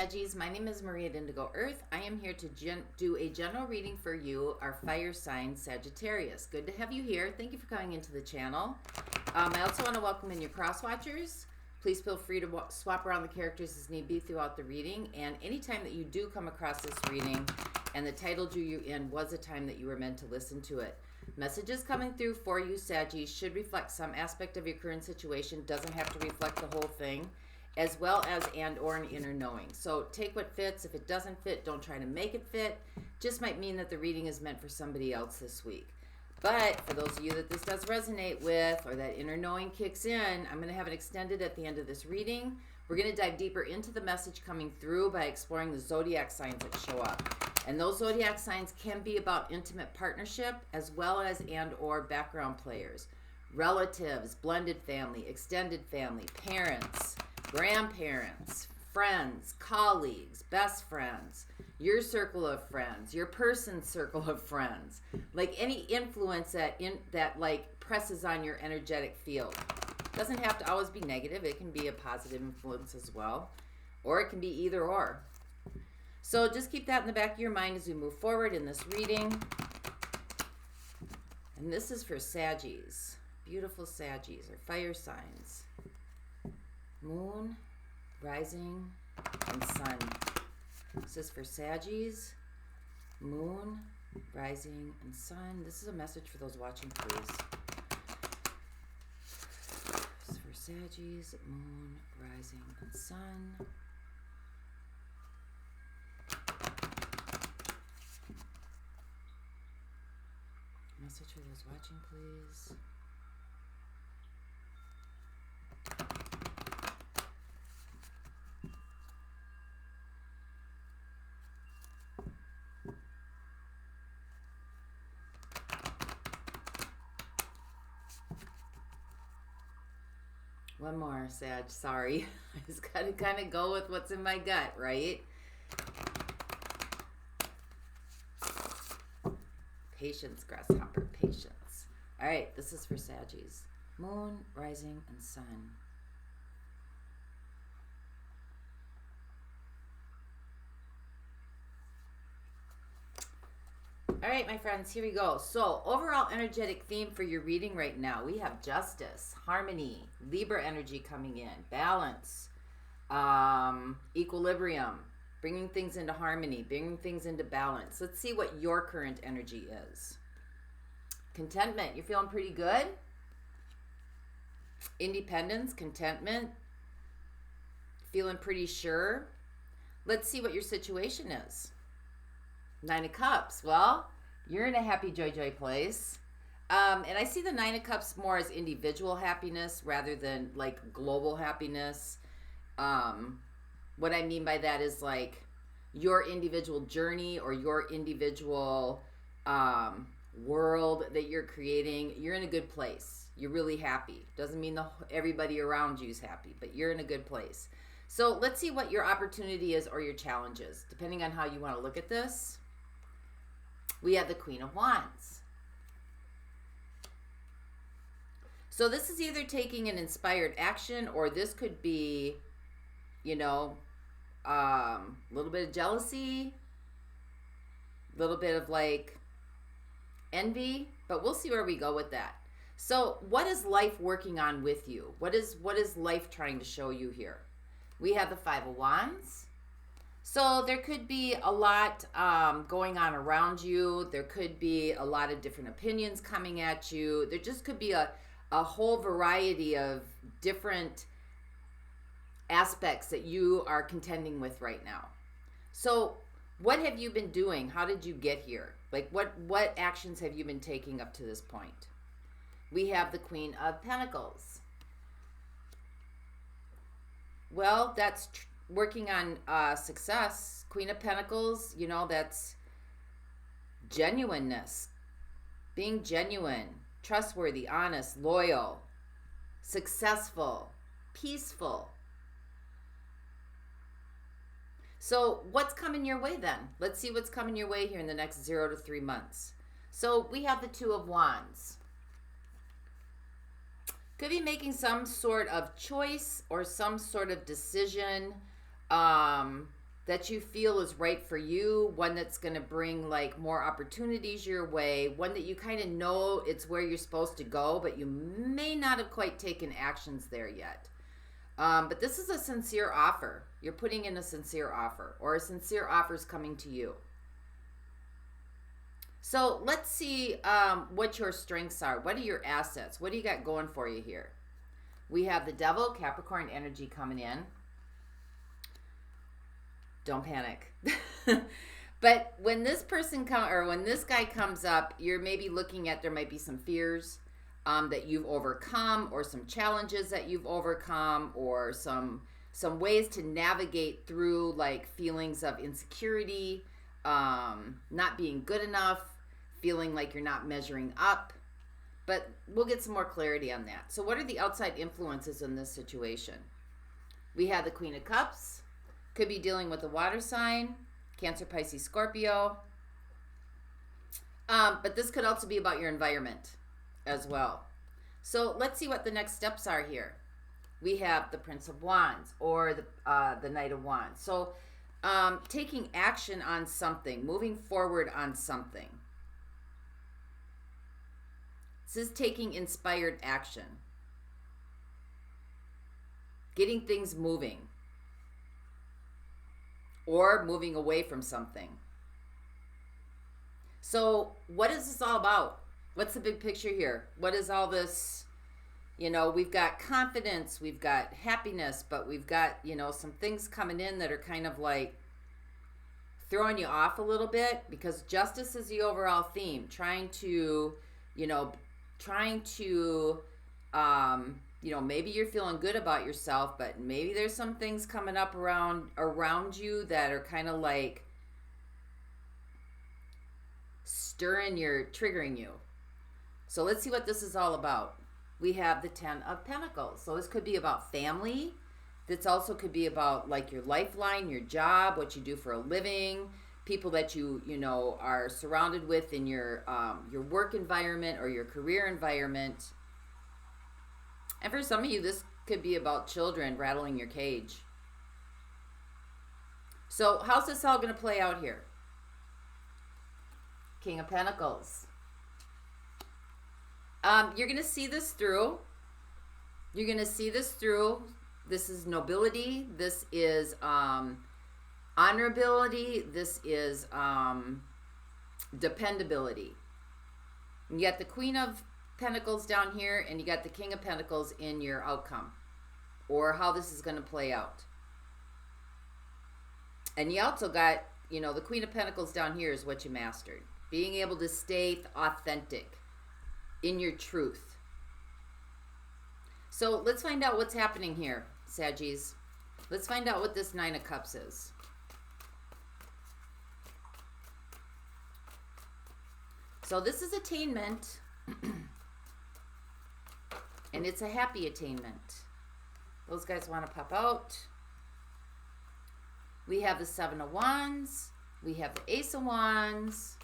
Saggies. My name is Marie at Indigo Earth. I am here to do a general reading for you, our fire sign Sagittarius. Good to have you here. Thank you for coming into the channel. I also want to welcome in your cross watchers. Please feel free to swap around the characters as need be throughout the reading. And anytime that you do come across this reading and the title drew you in was a time that you were meant to listen to it. Messages coming through for you, Saggies, should reflect some aspect of your current situation. Doesn't have to reflect the whole thing, as well as or an inner knowing. So take what fits. If it doesn't fit, don't try to make it fit. Just might mean that the reading is meant for somebody else this week. But for those of you that this does resonate with, or that inner knowing kicks in, I'm going to have it extended at the end of this reading. We're going to dive deeper into the message coming through by exploring the zodiac signs that show up. And those zodiac signs can be about intimate partnership, as well as or background players, relatives, blended family, extended family, parents, grandparents, friends, colleagues, best friends, your circle of friends, your person's circle of friends, like any influence that like presses on your energetic field. Doesn't have to always be negative. It can be a positive influence as well, or it can be either or. So just keep that in the back of your mind as we move forward in this reading. And this is for Saggies, beautiful Saggies, or fire signs. Moon, rising, and sun. This is for Saggies, moon, rising, and sun. This is a message for those watching, please. This is for Saggies, moon, rising, and sun. Message for those watching, please. One more, Sag. Sorry. I just got to kind of go with what's in my gut, right? Patience, grasshopper, patience. All right, this is for Saggies. Moon, rising, and sun. All right, my friends, here we go. So, overall energetic theme for your reading right now, we have justice, harmony, Libra energy coming in, balance, equilibrium, bringing things into harmony, bringing things into balance. Let's see what your current energy is. Contentment, you're feeling pretty good. Independence, contentment, feeling pretty sure. Let's see what your situation is. 9 of Cups, well, you're in a happy, joy place. And I see the 9 of Cups more as individual happiness rather than like global happiness. What I mean by that is like your individual journey or your individual world that you're creating. You're in a good place. You're really happy. Doesn't mean everybody around you is happy, but you're in a good place. So let's see what your opportunity is or your challenge is, depending on how you want to look at this. We have the Queen of Wands. So this is either taking an inspired action, or this could be, you know, a little bit of jealousy, a little bit of like envy, but we'll see where we go with that. So what is life working on with you? What is life trying to show you here? We have the 5 of Wands. So there could be a lot going on around you. There could be a lot of different opinions coming at you. There just could be a whole variety of different aspects that you are contending with right now. So what have you been doing? How did you get here? Like what actions have you been taking up to this point? We have the Queen of Pentacles. Well, that's working on success. Queen of Pentacles, you know, that's genuineness, being genuine, trustworthy, honest, loyal, successful, peaceful. So what's coming your way then? Let's see what's coming your way here in the next 0 to 3 months. So we have the 2 of Wands. Could be making some sort of choice or some sort of decision that you feel is right for you, one that's going to bring like more opportunities your way, one that you kind of know it's where you're supposed to go, but you may not have quite taken actions there yet. But this is a sincere offer. You're putting in a sincere offer, or a sincere offer is coming to you. So let's see what your strengths are. What are your assets? What do you got going for you here? We have the Devil, Capricorn energy coming in. Don't panic. But when this person when this guy comes up, you're maybe looking at, there might be some fears that you've overcome, or some challenges that you've overcome, or some ways to navigate through like feelings of insecurity, not being good enough, feeling like you're not measuring up. But we'll get some more clarity on that. So what are the outside influences in this situation? We have the Queen of Cups. Could be dealing with a water sign, Cancer, Pisces, Scorpio. But this could also be about your environment as well. So let's see what the next steps are here. We have the Prince of Wands, or the Knight of Wands. So taking action on something, moving forward on something. This is taking inspired action. Getting things moving. Or moving away from something. So what is this all about? What's the big picture here? What is all this? You know, we've got confidence, we've got happiness, but we've got, you know, some things coming in that are kind of like throwing you off a little bit, because justice is the overall theme. Trying to, maybe you're feeling good about yourself, but maybe there's some things coming up around you that are kind of like triggering you. So let's see what this is all about. We have the Ten of Pentacles. So this could be about family. This also could be about like your lifeline, your job, what you do for a living, people that you are surrounded with in your work environment or your career environment. And for some of you, this could be about children rattling your cage. So how's this all going to play out here? King of Pentacles. You're going to see this through. You're going to see this through. This is nobility. This is honorability. This is dependability. And you got the Queen of Pentacles down here, and you got the King of Pentacles in your outcome, or how this is going to play out. And you also got, the Queen of Pentacles down here is what you mastered. Being able to stay authentic in your truth. So let's find out what's happening here, Saggies. Let's find out what this Nine of Cups is. So this is attainment. And it's a happy attainment. Those guys want to pop out. We have the Seven of Wands. We have the Ace of Wands.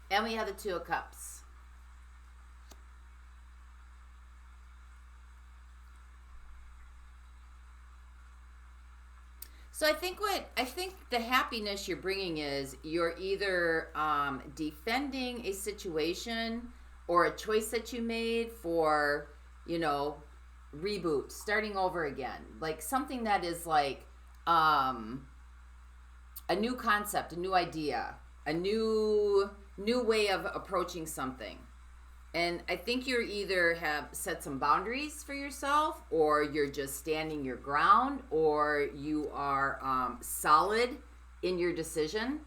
And we have the Two of Cups. So I think the happiness you're bringing is you're either defending a situation or a choice that you made for, reboot, starting over again. Like something that is like a new concept, a new idea, a new way of approaching something. And I think you're either have set some boundaries for yourself, or you're just standing your ground, or you are solid in your decision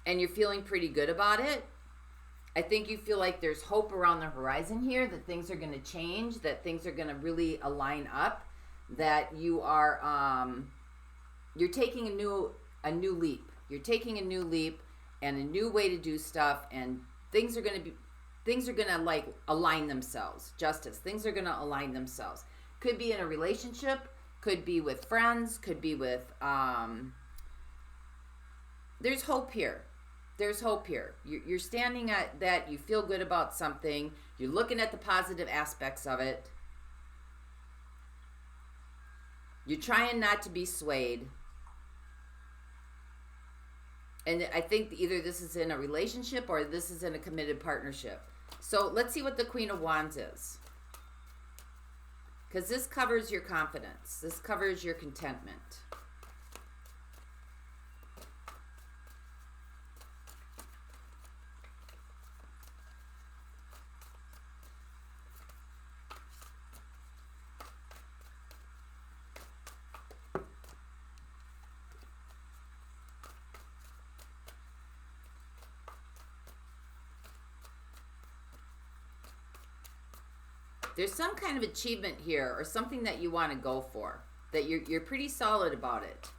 and you're feeling pretty good about it. I think you feel like there's hope around the horizon here, that things are going to change, that things are going to really align up, that you are, you're taking a new leap. You're taking a new leap and a new way to do stuff, and things are going to like align themselves. Justice. Things are going to align themselves. Could be in a relationship, could be with friends, could be with, there's hope here. There's hope here. You're standing at that. You feel good about something. You're looking at the positive aspects of it. You're trying not to be swayed. And I think either this is in a relationship or this is in a committed partnership. So let's see what the Queen of Wands is. Because this covers your confidence. This covers your contentment. There's some kind of achievement here or something that you want to go for, that you're pretty solid about it.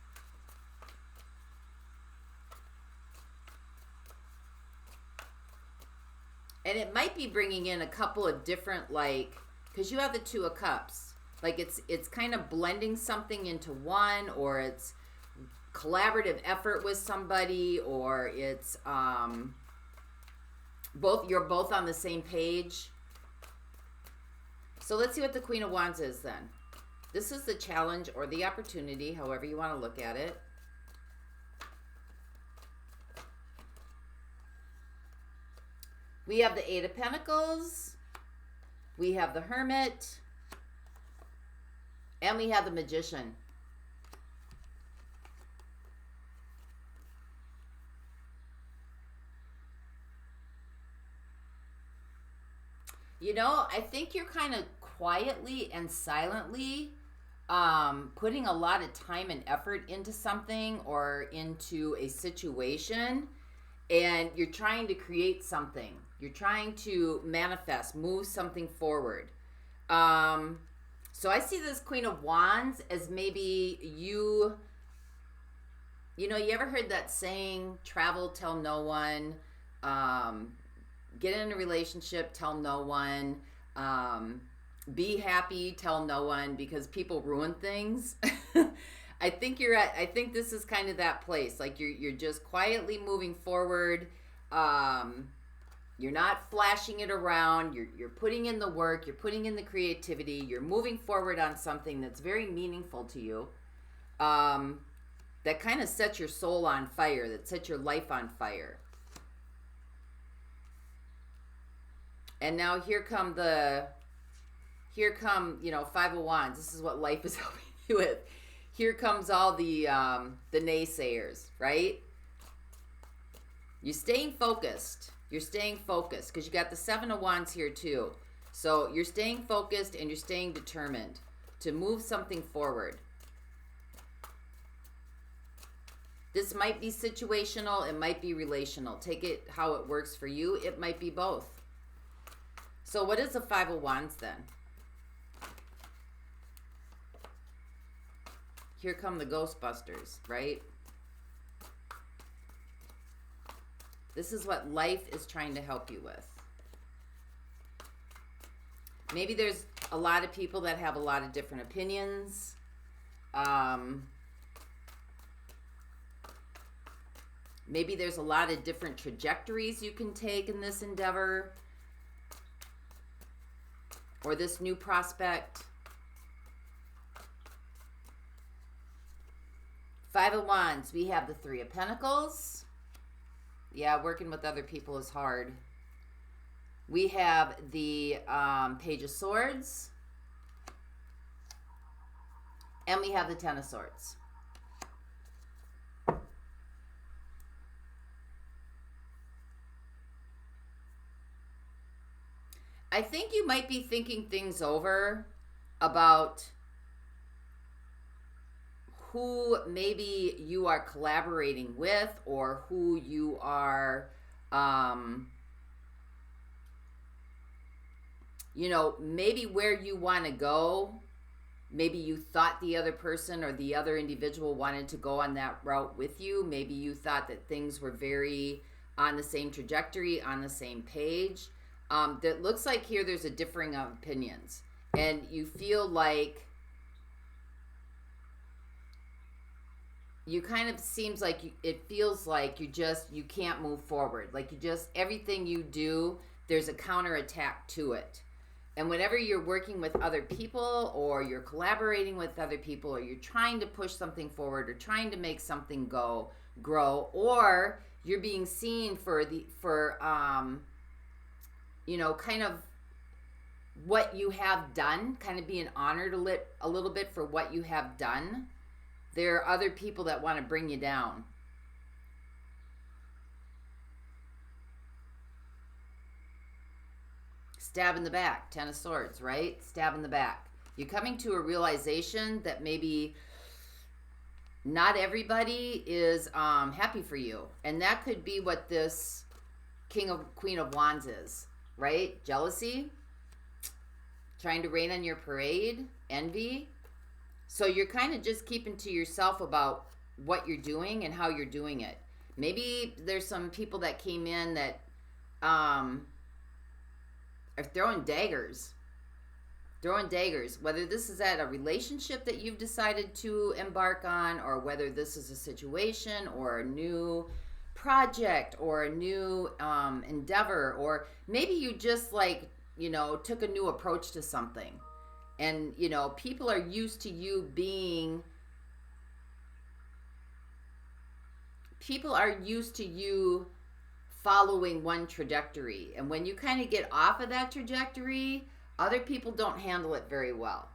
And it might be bringing in a couple of different, like, because you have the Two of Cups. Like it's kind of blending something into one, or it's collaborative effort with somebody, or it's you're both on the same page. So let's see what the Queen of Wands is then. This is the challenge or the opportunity, however you want to look at it. We have the Eight of Pentacles. We have the Hermit. And we have the Magician. You know, I think you're kind of quietly and silently putting a lot of time and effort into something or into a situation, and you're trying to create something. You're trying to manifest, move something forward. So I see this Queen of Wands as maybe you know, you ever heard that saying, travel, tell no one, get in a relationship, tell no one, be happy, tell no one, because people ruin things. I think this is kind of that place. Like you're just quietly moving forward. You're not flashing it around. You're putting in the work, you're putting in the creativity, you're moving forward on something that's very meaningful to you. That kind of sets your soul on fire, that sets your life on fire. And now here come, you know, Five of Wands. This is what life is helping you with. Here comes all the naysayers, right? You're staying focused. You're staying focused because you got the Seven of Wands here too. So you're staying focused and you're staying determined to move something forward. This might be situational. It might be relational. Take it how it works for you. It might be both. So what is the Five of Wands then? Here come the Ghostbusters, right? This is what life is trying to help you with. Maybe there's a lot of people that have a lot of different opinions. Maybe there's a lot of different trajectories you can take in this endeavor or this new prospect. Five of Wands, we have the Three of Pentacles. Yeah, working with other people is hard. We have the Page of Swords. And we have the Ten of Swords. I think you might be thinking things over about who maybe you are collaborating with or who you are you know, maybe where you want to go, maybe you thought the other person or the other individual wanted to go on that route with you. Maybe you thought that things were very on the same trajectory, on the same page. That looks like here there's a differing of opinions. And you feel like you kind of seems like it feels like you can't move forward. Like everything you do, there's a counterattack to it. And whenever you're working with other people or you're collaborating with other people or you're trying to push something forward or trying to make something grow, or you're being seen for you know, kind of what you have done, kind of being honored a little bit for what you have done, there are other people that want to bring you down. Stab in the back, Ten of Swords, right? Stab in the back. You're coming to a realization that maybe not everybody is happy for you. And that could be what this Queen of Wands is, right? Jealousy, trying to rain on your parade, envy. So you're kind of just keeping to yourself about what you're doing and how you're doing it. Maybe there's some people that came in that are throwing daggers. Whether this is at a relationship that you've decided to embark on, or whether this is a situation or a new project or a new endeavor, or maybe you just like, you know, took a new approach to something. And, you know, people are used to you following one trajectory. And when you kind of get off of that trajectory, other people don't handle it very well.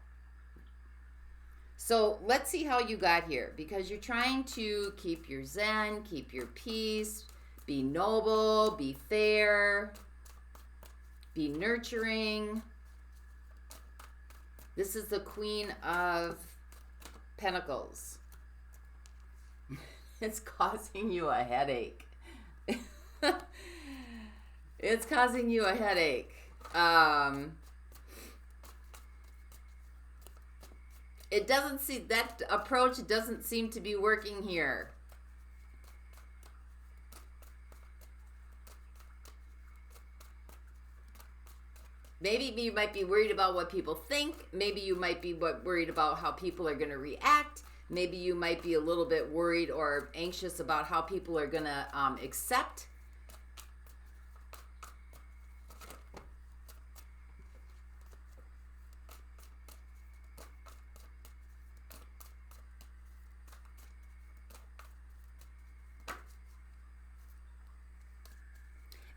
So let's see how you got here, because you're trying to keep your zen, keep your peace, be noble, be fair, be nurturing. This is the Queen of Pentacles. It's causing you a headache. It's causing you a headache. It doesn't see that approach doesn't seem to be working here. Maybe you might be worried about what people think. Maybe you might be worried about how people are going to react. Maybe you might be a little bit worried or anxious about how people are going to accept.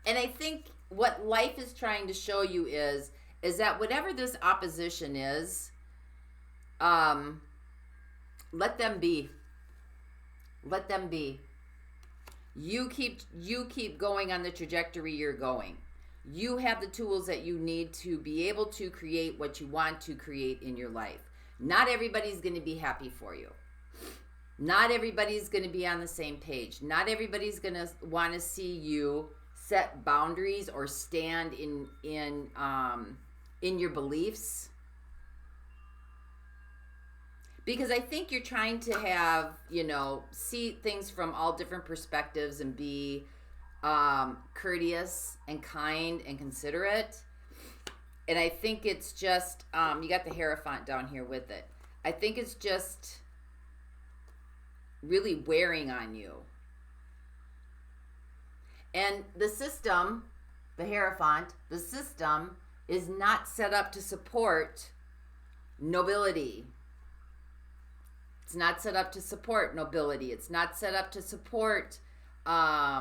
And I think what life is trying to show you is that whatever this opposition is, let them be. Let them be. You keep going on the trajectory you're going. You have the tools that you need to be able to create what you want to create in your life. Not everybody's going to be happy for you. Not everybody's going to be on the same page. Not everybody's going to want to see you set boundaries or stand in your beliefs, because I think you're trying to have, you know, see things from all different perspectives and be courteous and kind and considerate. And I think it's just you got the Hierophant down here with it. I think it's just really wearing on you. And the system, the Hierophant, the system is not set up to support nobility. It's not set up to support nobility. It's not set up to support I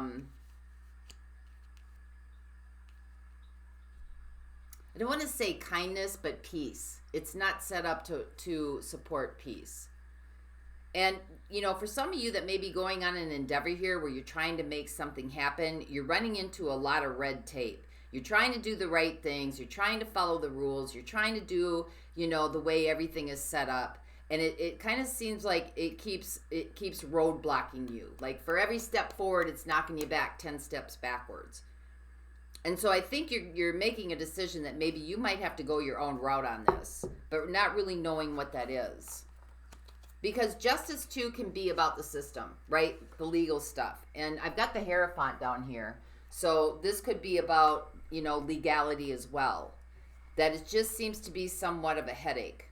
don't want to say kindness, but peace. It's not set up to support peace. And, you know, for some of you that may be going on an endeavor here where you're trying to make something happen, you're running into a lot of red tape. You're trying to do the right things. You're trying to follow the rules. You're trying to do, you know, the way everything is set up. And it kind of seems like it keeps roadblocking you. Like for every step forward, it's knocking you back 10 steps backwards. And so I think you're making a decision that maybe you might have to go your own route on this, but not really knowing what that is. Because justice, too, can be about the system, right? The legal stuff. And I've got the Hierophant down here. So this could be about, you know, legality as well. That it just seems to be somewhat of a headache.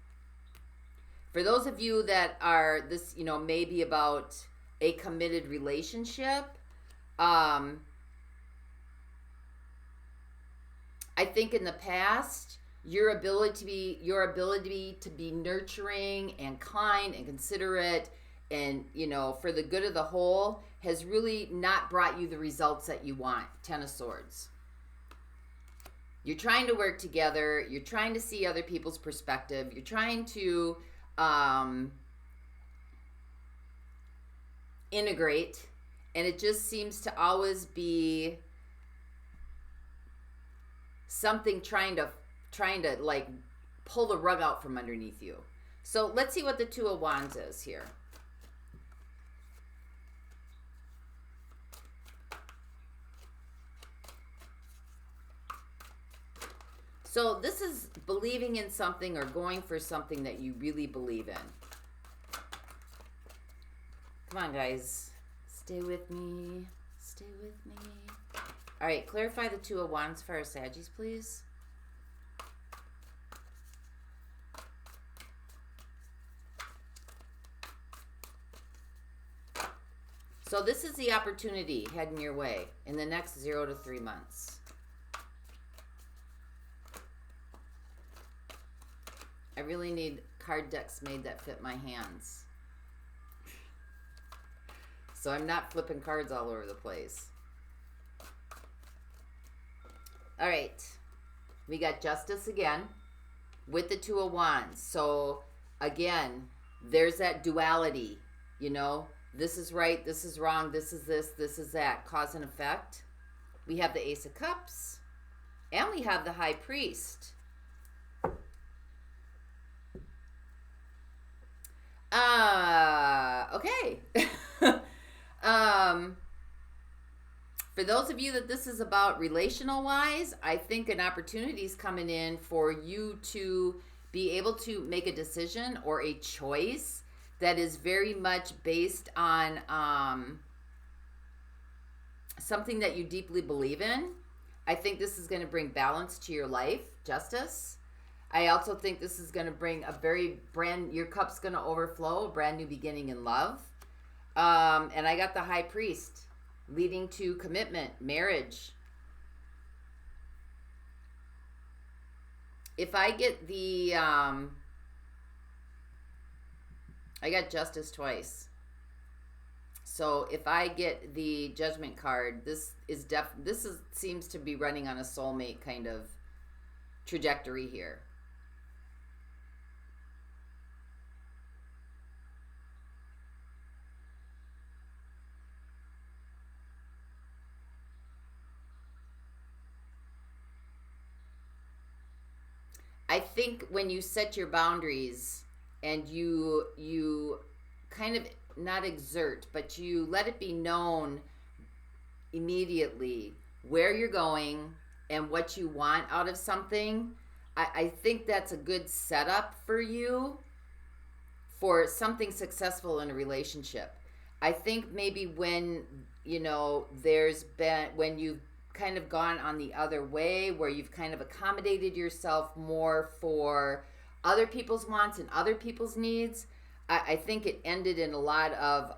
For those of you that are, this, you know, maybe about a committed relationship, I think in the past, your ability to be nurturing and kind and considerate and, you know, for the good of the whole has really not brought you the results that you want. Ten of Swords. You're trying to work together. You're trying to see other people's perspective. You're trying to integrate, and it just seems to always be something trying to like pull the rug out from underneath you. So let's see what the Two of Wands is here. So this is believing in something or going for something that you really believe in. Come on, guys. Stay with me. Stay with me. All right, clarify the Two of Wands for our Saggies, please. So this is the opportunity heading your way in the next 0 to 3 months. I really need card decks made that fit my hands. So I'm not flipping cards all over the place. All right. We got Justice again with the Two of Wands. So again, there's that duality, you know. This is right, this is wrong, this is that. Cause and effect. We have the Ace of Cups. And we have the High Priest. Okay. For those of you that this is about relational wise, I think an opportunity is coming in for you to be able to make a decision or a choice that is very much based on something that you deeply believe in. I think this is going to bring balance to your life, justice. I also think this is going to bring a your cup's going to overflow, a brand new beginning in love. And I got the High Priest leading to commitment, marriage. If I get the, I got Justice twice. So if I get the Judgment card, this seems to be running on a soulmate kind of trajectory here. I think when you set your boundaries and you kind of not exert, but you let it be known immediately where you're going and what you want out of something, I think that's a good setup for you for something successful in a relationship. I think maybe when, you know, when you've kind of gone on the other way, where you've kind of accommodated yourself more for other people's wants and other people's needs, I think it ended in a lot of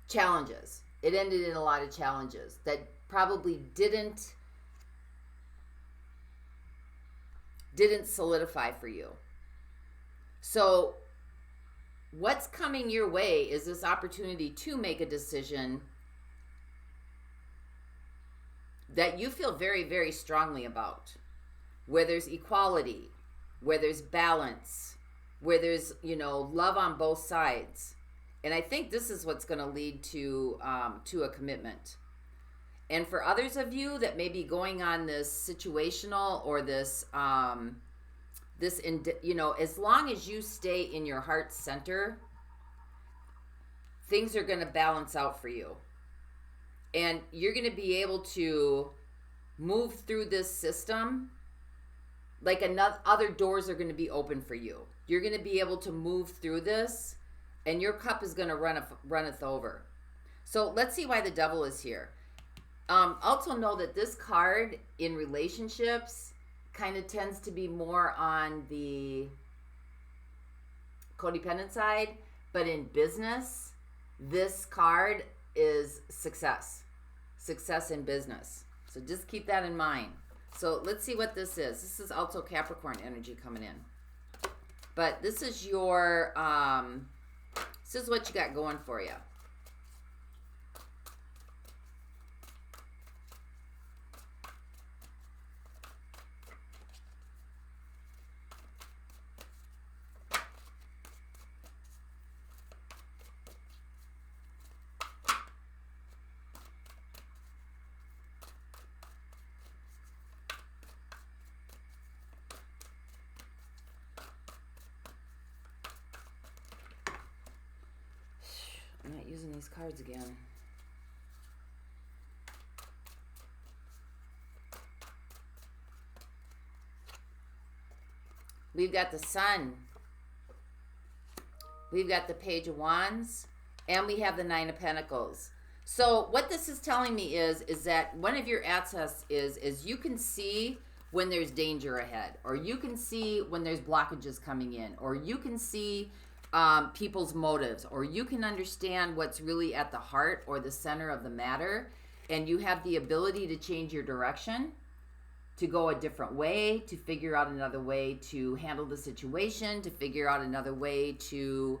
challenges. It ended in a lot of challenges that probably didn't solidify for you. So what's coming your way is this opportunity to make a decision that you feel very, very strongly about, where there's equality, where there's balance, where there's, you know, love on both sides. And I think this is what's going to lead to a commitment. And for others of you that may be going on this situational or this, you know, as long as you stay in your heart center, things are going to balance out for you. And you're going to be able to move through this system like other doors are going to be open for you. You're going to be able to move through this, and your cup is going to runneth over. So let's see why the devil is here. Also know that this card in relationships kind of tends to be more on the codependent side, but in business, this card is success in business. So just keep that in mind. So let's see what this is. This is also Capricorn energy coming in, but this is your this is what you got going for you. I'm not using these cards again. We've got the Sun. We've got the Page of Wands. And we have the Nine of Pentacles. So what this is telling me is that one of your assets is you can see when there's danger ahead. Or you can see when there's blockages coming in. Or you can see people's motives, or you can understand what's really at the heart or the center of the matter, and you have the ability to change your direction, to go a different way, to figure out another way to handle the situation, to figure out another way to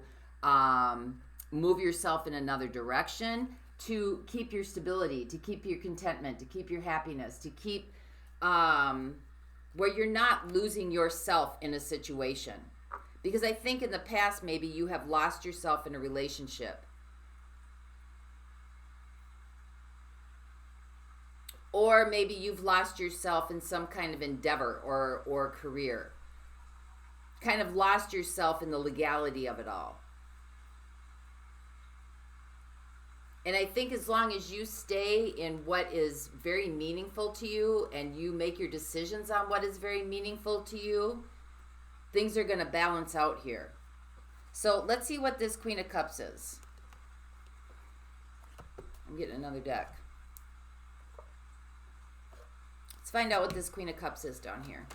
move yourself in another direction, to keep your stability, to keep your contentment, to keep your happiness, to keep where you're not losing yourself in a situation. Because I think in the past, maybe you have lost yourself in a relationship. Or maybe you've lost yourself in some kind of endeavor or career. Kind of lost yourself in the legality of it all. And I think as long as you stay in what is very meaningful to you, and you make your decisions on what is very meaningful to you, things are going to balance out here. So let's see what this Queen of Cups is. I'm getting another deck. Let's find out what this Queen of Cups is down here.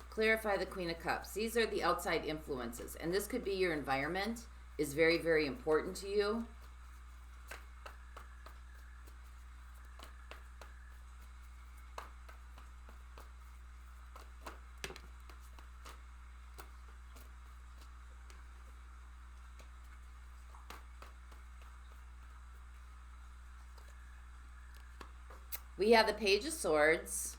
Clarify the Queen of Cups. These are the outside influences. And this could be your environment is very, very important to you. We have the Page of Swords.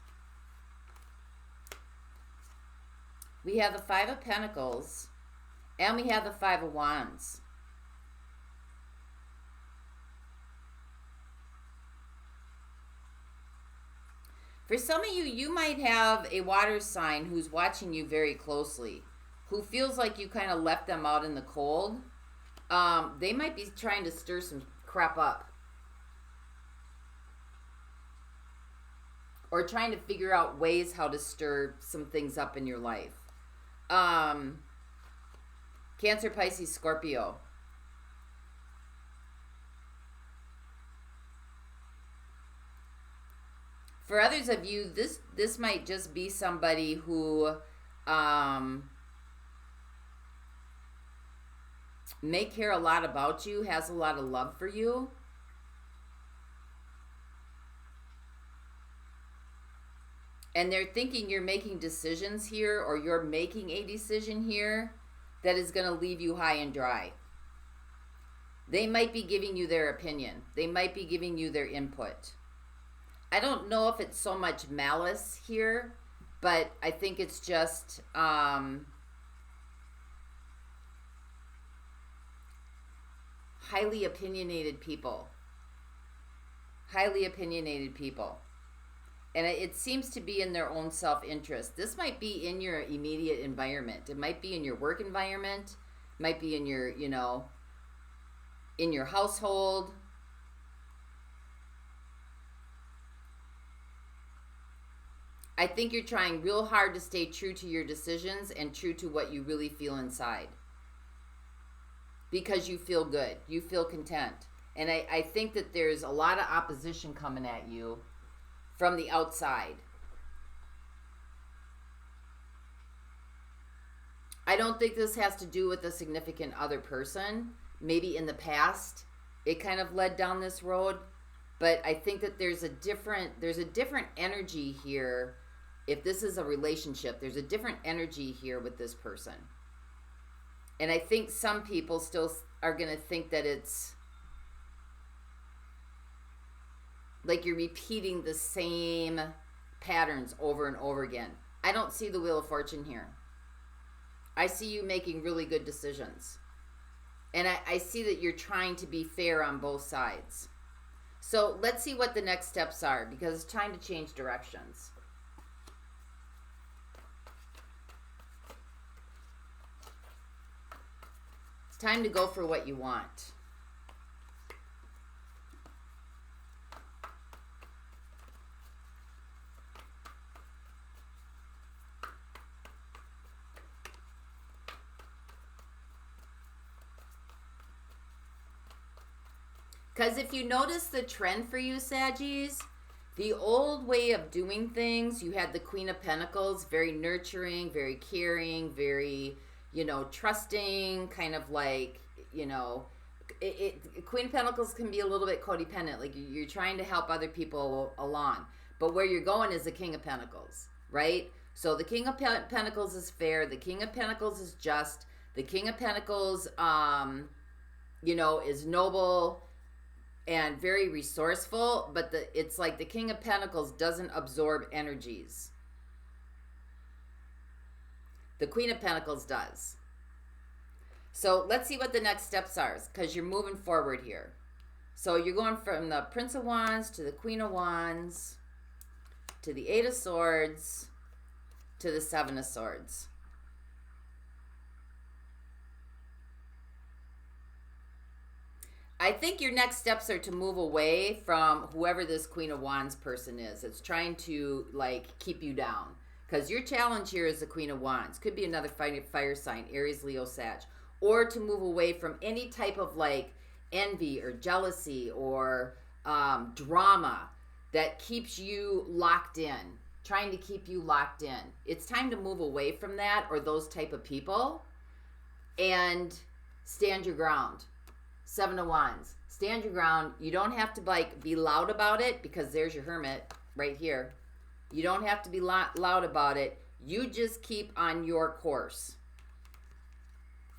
We have the Five of Pentacles. And we have the Five of Wands. For some of you, you might have a water sign who's watching you very closely, who feels like you kind of left them out in the cold. They might be trying to stir some crap up. Or trying to figure out ways how to stir some things up in your life. Cancer, Pisces, Scorpio. For others of you, this might just be somebody who may care a lot about you, has a lot of love for you. And they're thinking you're making decisions here, or you're making a decision here that is going to leave you high and dry. They might be giving you their opinion. They might be giving you their input. I don't know if it's so much malice here, but I think it's just highly opinionated people. Highly opinionated people. And it seems to be in their own self-interest. This might be in your immediate environment. It might be in your work environment. It might be in your, in your household. I think you're trying real hard to stay true to your decisions and true to what you really feel inside. Because you feel good. You feel content. And I think that there's a lot of opposition coming at you from the outside. I don't think this has to do with a significant other person. Maybe in the past it kind of led down this road. But I think that there's a different energy here. If this is a relationship, there's a different energy here with this person. And I think some people still are going to think that it's like you're repeating the same patterns over and over again. I don't see the Wheel of Fortune here. I see you making really good decisions. And I see that you're trying to be fair on both sides. So let's see what the next steps are, because it's time to change directions. It's time to go for what you want. Because if you notice the trend for you, Saggies, the old way of doing things, you had the Queen of Pentacles, very nurturing, very caring, very, trusting, kind of like, Queen of Pentacles can be a little bit codependent. Like you're trying to help other people along. But where you're going is the King of Pentacles, right? So the King of Pentacles is fair. The King of Pentacles is just. The King of Pentacles, is noble and very resourceful, but it's like the King of Pentacles doesn't absorb energies. The Queen of Pentacles does. So let's see what the next steps are, because you're moving forward here. So you're going from the Prince of Wands to the Queen of Wands to the Eight of Swords to the Seven of Swords. I think your next steps are to move away from whoever this Queen of Wands person is. It's trying to, keep you down. Because your challenge here is the Queen of Wands. Could be another fire sign, Aries, Leo, Sag. Or to move away from any type of, envy or jealousy or drama that keeps you locked in. Trying to keep you locked in. It's time to move away from that or those type of people. And stand your ground. Seven of Wands. Stand your ground. You don't have to be loud about it, because there's your Hermit right here. You don't have to be loud about it. You just keep on your course.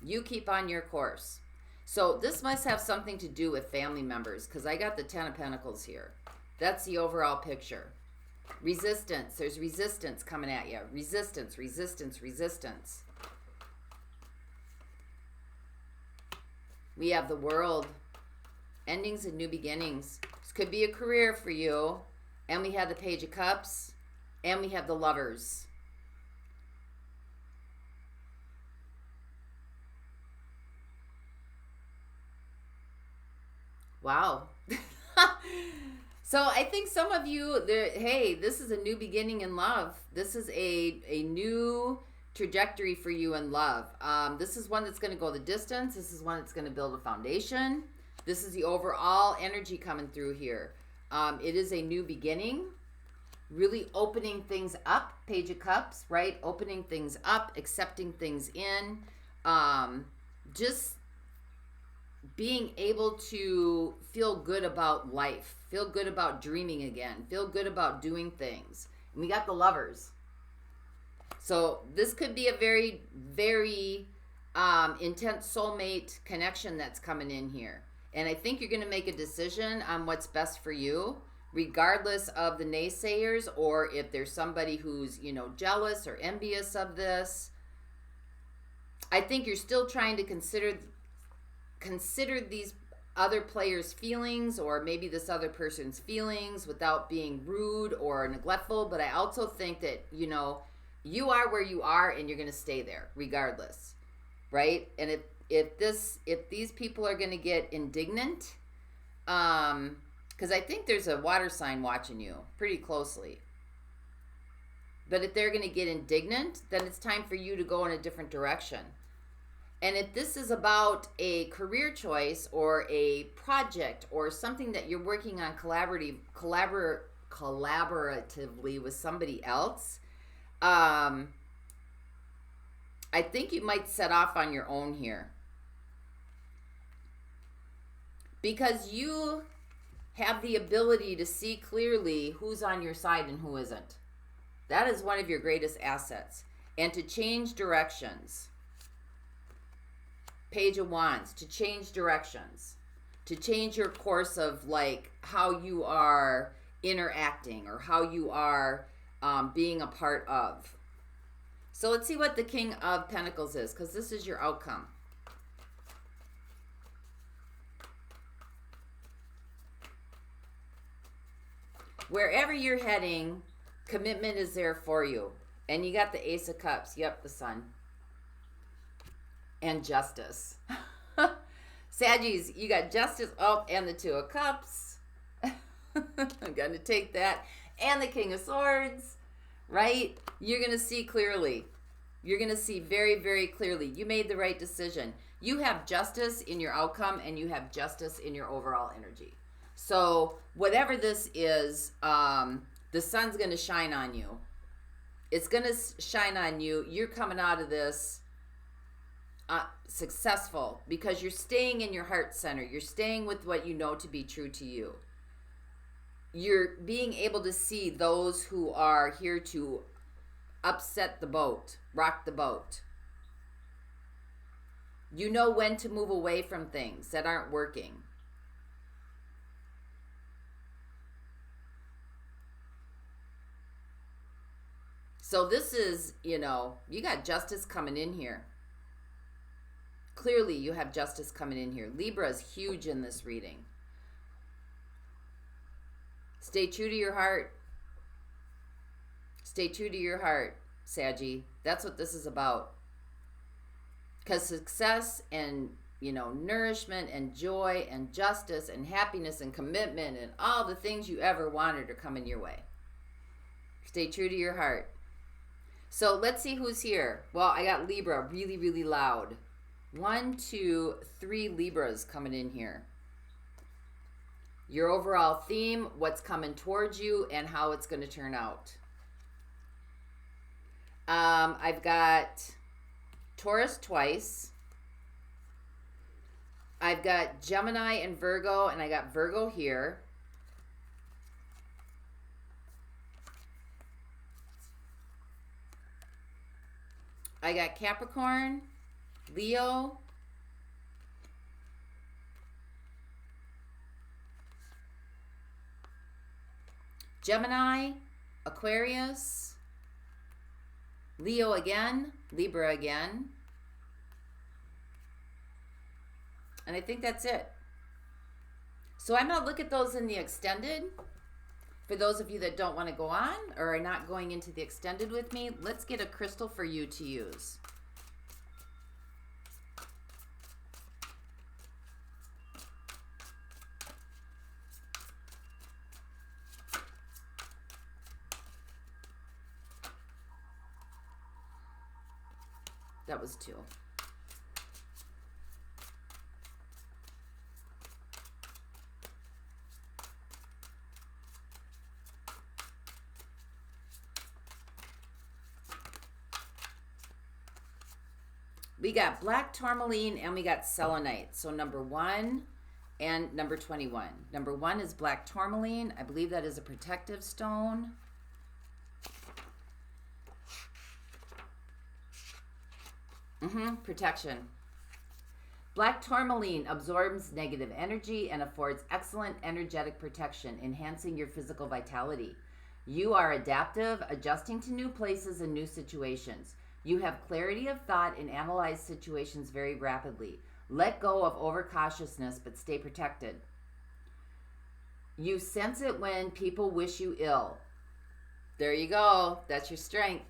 You keep on your course. So this must have something to do with family members, because I got the Ten of Pentacles here. That's the overall picture. Resistance. There's resistance coming at you. Resistance, resistance, resistance. We have the World, endings and new beginnings. This could be a career for you. And we have the Page of Cups. And we have the Lovers. Wow. So I think some of you, hey, this is a new beginning in love. This is a new trajectory for you in love. This is one that's going to go the distance. This is one that's going to build a foundation. This is the overall energy coming through here. It is a new beginning, really opening things up. Page of Cups, right? Opening things up, accepting things in, just being able to feel good about life, feel good about dreaming again, feel good about doing things. And we got the Lovers. So this could be a very, very intense soulmate connection that's coming in here. And I think you're going to make a decision on what's best for you, regardless of the naysayers, or if there's somebody who's, jealous or envious of this. I think you're still trying to consider these other players' feelings, or maybe this other person's feelings, without being rude or neglectful. But I also think that, you are where you are, and you're going to stay there regardless, right? And if these people are going to get indignant, because I think there's a water sign watching you pretty closely. But if they're going to get indignant, then it's time for you to go in a different direction. And if this is about a career choice or a project or something that you're working on collaboratively with somebody else, I think you might set off on your own here. Because you have the ability to see clearly who's on your side and who isn't. That is one of your greatest assets. And to change directions. Page of Wands, to change directions. To change your course of like how you are interacting or how you are being a part of. So let's see what the King of Pentacles is, because this is your outcome. Wherever you're heading, commitment is there for you. And you got the Ace of Cups. Yep, the Sun. And Justice. Saggies, you got Justice. Oh, and the Two of Cups. I'm going to take that. And the King of Swords. Right? You're going to see clearly. You're going to see very, very clearly. You made the right decision. You have justice in your outcome and you have justice in your overall energy. So whatever this is, the sun's going to shine on you. It's going to shine on you. You're coming out of this successful because you're staying in your heart center. You're staying with what you know to be true to you. You're being able to see those who are here to upset the boat, rock the boat. You know when to move away from things that aren't working. So this is, you know, you got justice coming in here. Clearly you have justice coming in here. Libra is huge in this reading. Stay true to your heart. Stay true to your heart, Saggy. That's what this is about. Because success and, you know, nourishment and joy and justice and happiness and commitment and all the things you ever wanted are coming your way. Stay true to your heart. So let's see who's here. Well, I got Libra really, really loud. 1, 2, 3 Libras coming in here. Your overall theme, what's coming towards you, and how it's going to turn out. I've got Taurus twice. I've got Gemini and Virgo, and I got Virgo here. I got Capricorn, Leo, Gemini, Aquarius, Leo again, Libra again. And I think that's it. So I'm going to look at those in the extended. For those of you that don't want to go on or are not going into the extended with me, let's get a crystal for you to use. That was 2. We got black tourmaline and we got selenite. So number 1 and number 21. Number 1 is black tourmaline. I believe that is a protective stone. Protection. Black tourmaline absorbs negative energy and affords excellent energetic protection, enhancing your physical vitality. You are adaptive, adjusting to new places and new situations. You have clarity of thought and analyze situations very rapidly. Let go of overcautiousness, but stay protected. You sense it when people wish you ill. There you go. That's your strength.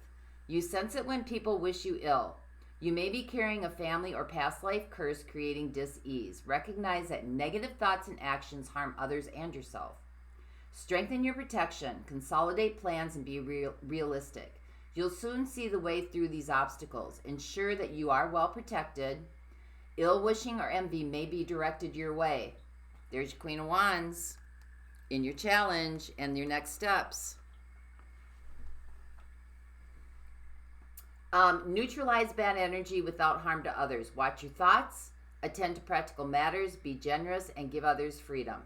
You sense it when people wish you ill. You may be carrying a family or past life curse creating dis-ease. Recognize that negative thoughts and actions harm others and yourself. Strengthen your protection, consolidate plans, and be realistic. You'll soon see the way through these obstacles. Ensure that you are well protected. Ill-wishing or envy may be directed your way. There's your Queen of Wands in your challenge and your next steps. Neutralize bad energy without harm to others. Watch your thoughts, attend to practical matters, be generous, and give others freedom.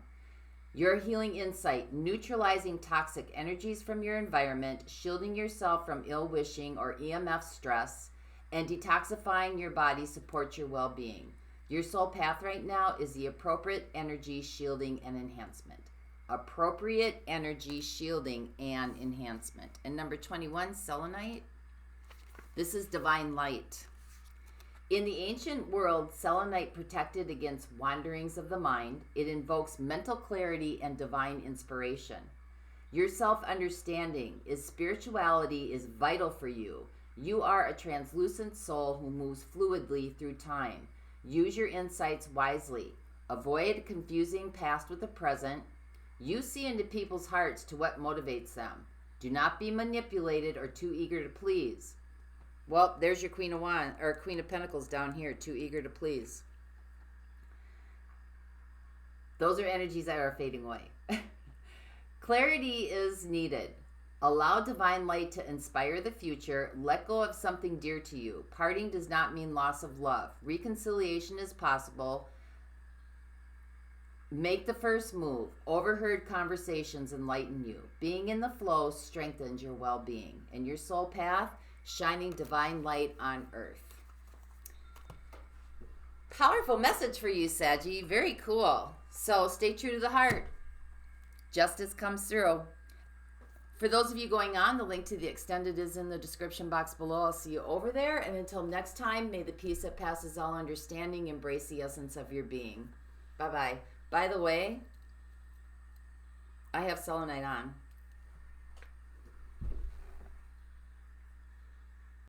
Your healing insight, neutralizing toxic energies from your environment, shielding yourself from ill-wishing or EMF stress, and detoxifying your body supports your well-being. Your soul path right now is the appropriate energy shielding and enhancement. Appropriate energy shielding and enhancement. And number 21, Selenite. This is divine light. In the ancient world, selenite protected against wanderings of the mind. It invokes mental clarity and divine inspiration. Your self-understanding is spirituality is vital for you. You are a translucent soul who moves fluidly through time. Use your insights wisely. Avoid confusing past with the present. You see into people's hearts to what motivates them. Do not be manipulated or too eager to please. Well, there's your Queen of Wands, or Queen of Pentacles down here, too eager to please. Those are energies that are fading away. Clarity is needed. Allow divine light to inspire the future. Let go of something dear to you. Parting does not mean loss of love. Reconciliation is possible. Make the first move. Overheard conversations enlighten you. Being in the flow strengthens your well-being. And your soul path, shining divine light on earth. Powerful message for you, Saggy. Very cool. So stay true to the heart. Justice comes through. For those of you going on, the link to the extended is in the description box below. I'll see you over there. And until next time, may the peace that passes all understanding embrace the essence of your being. Bye-bye. By the way, I have selenite on.